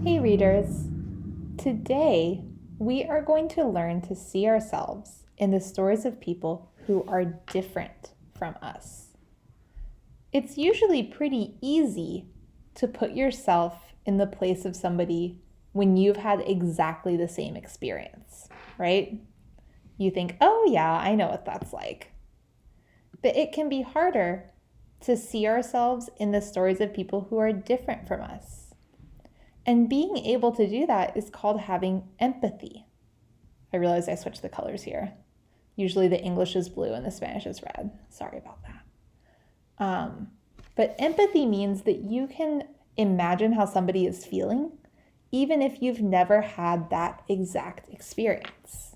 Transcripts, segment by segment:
Hey readers! Today we are going to learn to see ourselves in the stories of people who are different from us. It's usually pretty easy to put yourself in the place of somebody when you've had exactly the same experience, right? You think, oh yeah, I know what that's like. But it can be harder to see ourselves in the stories of people who are different from us. And being able to do that is called having empathy. I realize I switched the colors here. Usually the English is blue and the Spanish is red. Sorry about that. But empathy means that you can imagine how somebody is feeling, even if you've never had that exact experience.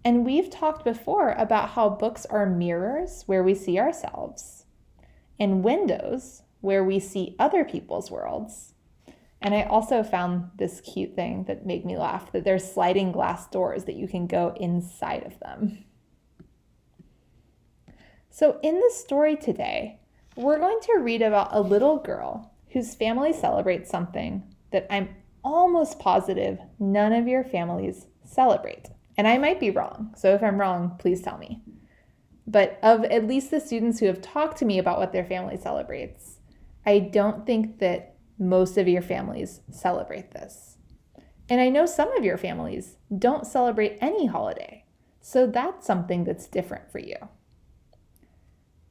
And we've talked before about how books are mirrors where we see ourselves, and windows where we see other people's worlds. And I also found this cute thing that made me laugh, that there's sliding glass doors that you can go inside of them. So in the story today, we're going to read about a little girl whose family celebrates something that I'm almost positive none of your families celebrate. And I might be wrong, so if I'm wrong, please tell me. But of at least the students who have talked to me about what their family celebrates, I don't think that most of your families celebrate this. And I know some of your families don't celebrate any holiday, so that's something that's different for you.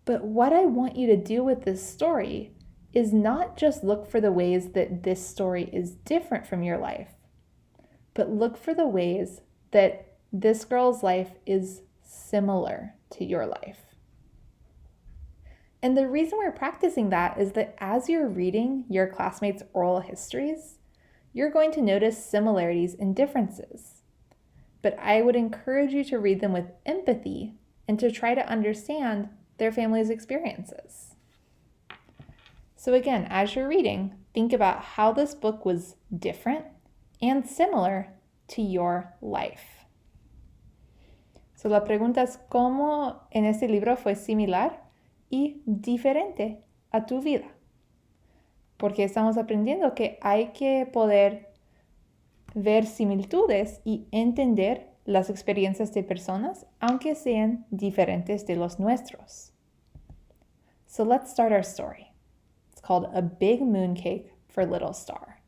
But what I want you to do with this story is not just look for the ways that this story is different from your life, but look for the ways that this girl's life is similar to your life. And the reason we're practicing that is that as you're reading your classmates' oral histories, you're going to notice similarities and differences. But I would encourage you to read them with empathy and to try to understand their family's experiences. So again, as you're reading, think about how this book was different and similar to your life. So la pregunta es cómo en este libro fue similar y diferente a tu vida. Porque estamos aprendiendo que hay que poder ver similitudes y entender las experiencias de personas, aunque sean diferentes de los nuestros. So let's start our story. It's called A Big Mooncake for Little Star.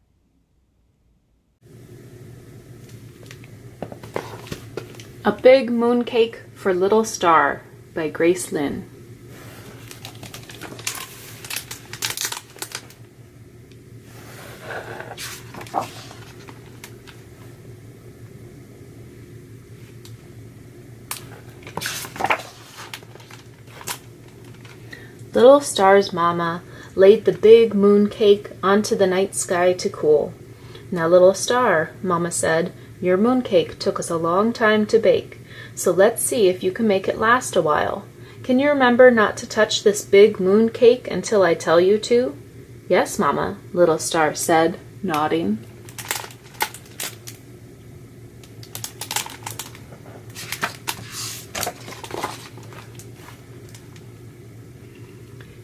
A Big Mooncake for Little Star by Grace Lin. Little Star's mama laid the big mooncake onto the night sky to cool. "Now, Little Star," Mama said, "your mooncake took us a long time to bake, so let's see if you can make it last a while. Can you remember not to touch this big mooncake until I tell you to?" "Yes, Mama," Little Star said, nodding.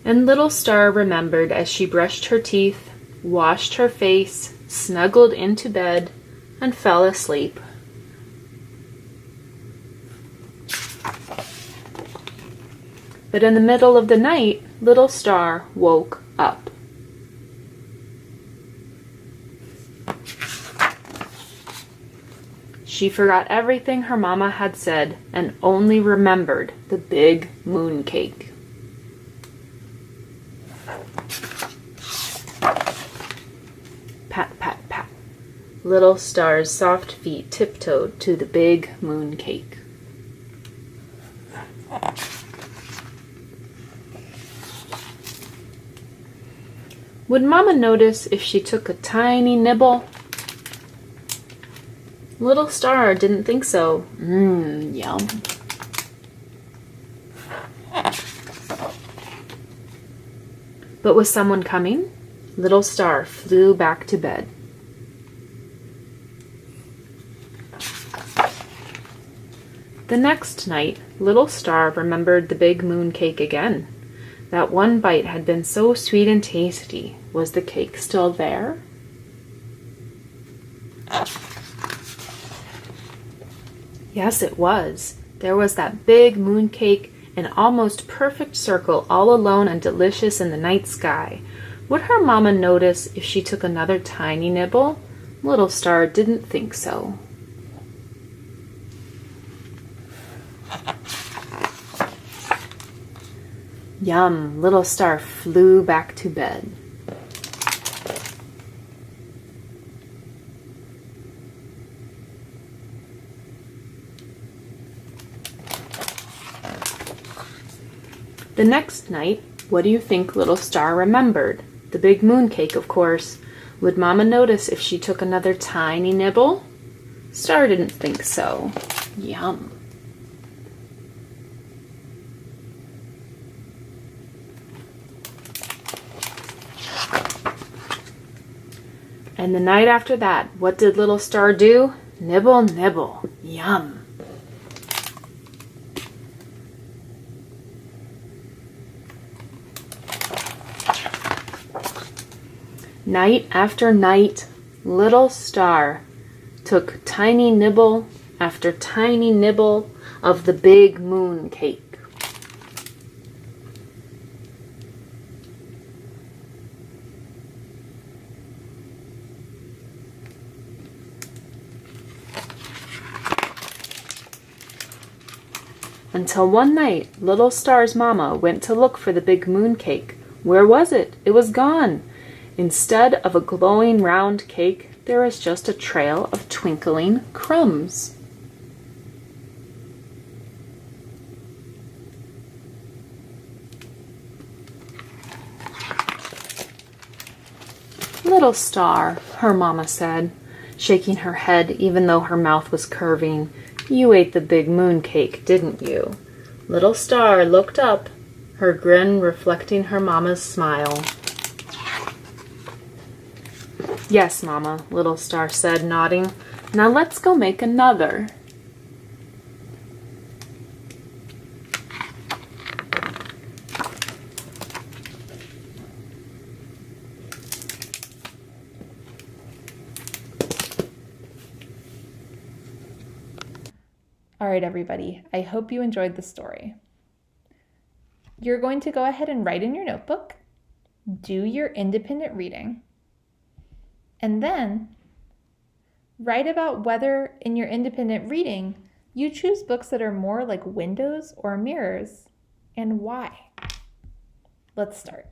And Little Star remembered as she brushed her teeth, washed her face, snuggled into bed, and fell asleep. But in the middle of the night, Little Star woke up. She forgot everything her mama had said and only remembered the big mooncake. Pat, pat, pat. Little Star's soft feet tiptoed to the big mooncake. Would Mama notice if she took a tiny nibble? Little Star didn't think so. Yum. But was someone coming? Little Star flew back to bed. The next night, Little Star remembered the big mooncake again. That one bite had been so sweet and tasty. Was the cake still there? Yes, it was. There was that big moon cake, an almost perfect circle, all alone and delicious in the night sky. Would her mama notice if she took another tiny nibble? Little Star didn't think so. Yum! Little Star flew back to bed. The next night, what do you think Little Star remembered? The big moon cake, of course. Would Mama notice if she took another tiny nibble? Star didn't think so. Yum. And the night after that, what did Little Star do? Nibble, nibble. Yum. Night after night, Little Star took tiny nibble after tiny nibble of the big moon cake. Until one night, Little Star's mama went to look for the big moon cake. Where was it? It was gone. Instead of a glowing round cake, there was just a trail of twinkling crumbs. Little Star, her mama said, shaking her head even though her mouth was curving, you ate the big moon cake, didn't you? Little Star looked up, her grin reflecting her mama's smile. Yes, Mama, Little Star said, nodding. Now let's go make another. All right, everybody, I hope you enjoyed the story. You're going to go ahead and write in your notebook, do your independent reading, and then write about whether in your independent reading you choose books that are more like windows or mirrors and why. Let's start.